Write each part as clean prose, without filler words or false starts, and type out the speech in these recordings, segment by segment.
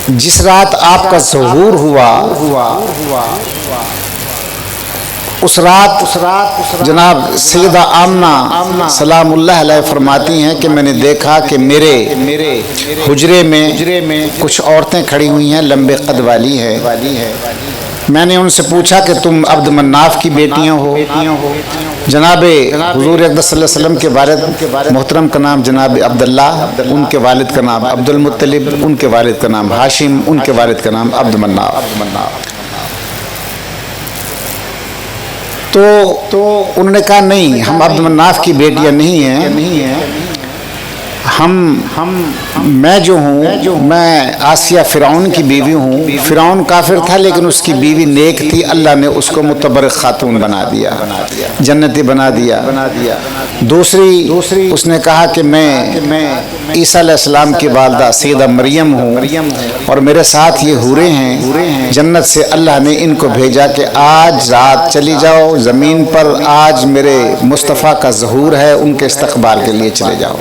جس رات آپ کا ظہور ہوا اس رات جناب سیدہ آمنہ سلام اللہ علیہ فرماتی ہیں کہ میں نے دیکھا کہ میرے حجرے میں کچھ عورتیں کھڑی ہوئی ہیں، لمبے قد والی ہے۔ میں نے ان سے پوچھا کہ تم عبد مناف کی بیٹیاں ہو؟ جناب حضور اقدس صلی اللہ علیہ وسلم کے والد محترم کا نام جناب عبداللہ، ان کے والد کا نام عبد المطلب، ان کے والد کا نام ہاشم، ان کے والد کا نام عبد مناف۔ تو انہوں نے کہا نہیں، ہم عبد مناف کی بیٹیاں نہیں ہیں، میں جو ہوں میں آسیہ فرعون کی بیوی ہوں۔ فرعون کافر تھا لیکن اس کی بیوی نیک تھی، اللہ نے اس کو متبرک خاتون بنا دیا، جنتی بنا دیا۔ دوسری اس نے کہا کہ میں عیسیٰ علیہ السلام کی والدہ سیدہ مریم ہوں اور میرے ساتھ یہ حوریں ہیں، جنت سے اللہ نے ان کو بھیجا کہ آج رات چلی جاؤ زمین پر، آج میرے مصطفیٰ کا ظہور ہے، ان کے استقبال کے لیے چلے جاؤ۔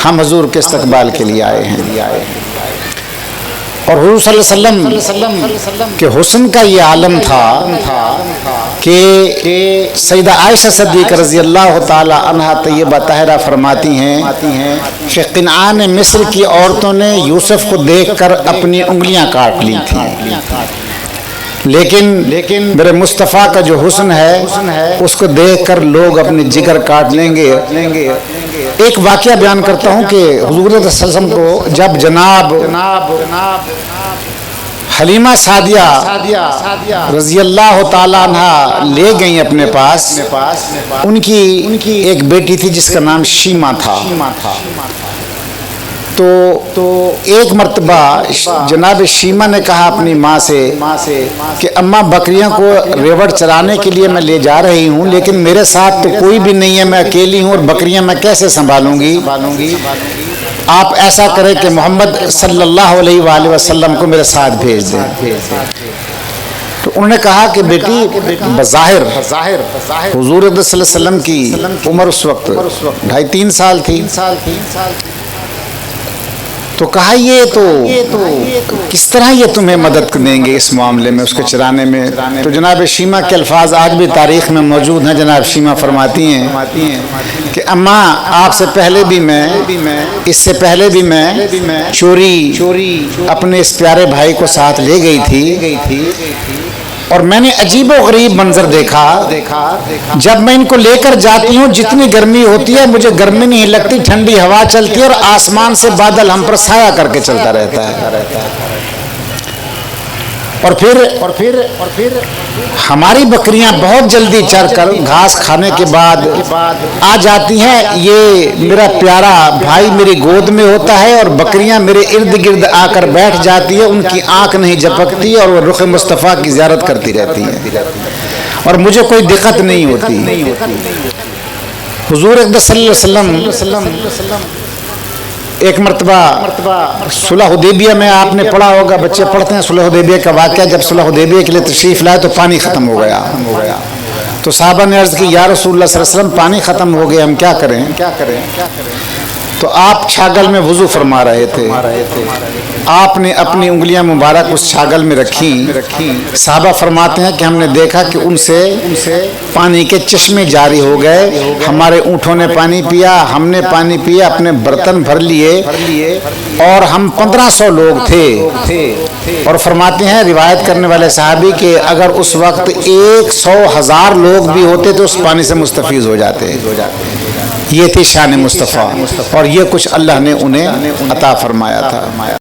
ہم حضور کے استقبال کے لیے آئے ہیں۔ اور حضور صلی اللہ علیہ وسلم کے حسن کا یہ عالم تھا کہ سیدہ عائشہ صدیقہ رضی اللہ تعالی عنہا طیبہ طاہرہ فرماتی ہیں کہ کنعان مصر کی عورتوں نے یوسف کو دیکھ کر اپنی انگلیاں کاٹ لی تھیں، لیکن میرے مصطفیٰ کا جو حسن ہے اس کو دیکھ کر لوگ اپنی جگر کاٹ لیں گے۔ ایک واقعہ بیان کرتا ہوں کہ حضور صلی اللہ علیہ وسلم کو جب جناب حلیمہ سعدیہ رضی اللہ تعالیٰ عنہ لے گئیں اپنے پاس، ان کی ایک بیٹی تھی جس کا نام شیمہ تھا۔ تو ایک مرتبہ جناب شیمہ نے کہا اپنی ماں سے کہ اماں بکریوں کو ریوڑ چرانے کے لیے میں لے جا رہی ہوں، لیکن میرے ساتھ تو کوئی بھی نہیں ہے، میں اکیلی ہوں اور بکریاں میں کیسے سنبھالوں گی؟ آپ ایسا کریں کہ محمد صلی اللہ علیہ وآلہ وسلم کو میرے ساتھ بھیج دیں۔ تو انہوں نے کہا کہ بیٹی بظاہر حضور صلی اللہ علیہ وسلم کی عمر اس وقت 2.5-3 سال تھی، تو کہا یہ تو کس طرح یہ تمہیں مدد دیں گے اس معاملے میں، اس کے چرانے میں؟ تو جناب شیمہ کے الفاظ آج بھی تاریخ میں موجود ہیں۔ جناب شیمہ فرماتی ہیں کہ اماں آپ سے پہلے بھی میں، اس سے پہلے بھی میں چوری اپنے اس پیارے بھائی کو ساتھ لے گئی تھی اور میں نے عجیب و غریب منظر دیکھا۔ جب میں ان کو لے کر جاتی ہوں جتنی گرمی ہوتی ہے مجھے گرمی نہیں لگتی، ٹھنڈی ہوا چلتی ہے اور آسمان سے بادل ہم پر سایہ کر کے چلتا رہتا ہے۔ اور پھر ہماری بکریاں بہت جلدی چر کر گھاس کھانے کے بعد آ جاتی ہیں، یہ میرا پیارا بھائی میری گود میں ہوتا ہے اور بکریاں میرے ارد گرد آ کر بیٹھ جاتی ہے، ان کی آنکھ نہیں جھپکتی اور وہ رخ مصطفیٰ کی زیارت کرتی رہتی ہیں اور مجھے کوئی دقت نہیں ہوتی۔ حضور اقدس صلی اللہ علیہ وسلم ایک مرتبہ صلح حدیبیہ میں آپ نے پڑھا ہوگا، بچے پڑھتے ہیں صلح حدیبیہ کا واقعہ، جب صلح حدیبیہ کے لیے تشریف لائے تو پانی ختم ہو گیا، تو صحابہ نے عرض کی یا رسول اللہ صلی اللہ علیہ وسلم پانی ختم ہو گیا، ہم کیا کریں؟ تو آپ چھاگل میں وضو فرما رہے تھے، آپ نے اپنی انگلیاں مبارک اس چھاگل میں رکھی۔ صحابہ فرماتے ہیں کہ ہم نے دیکھا کہ ان سے پانی کے چشمے جاری ہو گئے، ہمارے اونٹوں نے پانی پیا، ہم نے پانی پیا، اپنے برتن بھر لیے اور ہم 1500 لوگ تھے۔ اور فرماتے ہیں روایت کرنے والے صحابی کہ اگر اس وقت 100,000 لوگ بھی ہوتے تو اس پانی سے مستفیض ہو جاتے۔ یہ تھی شان مصطفیٰ اور یہ کچھ اللہ نے انہیں عطا فرمایا تھا۔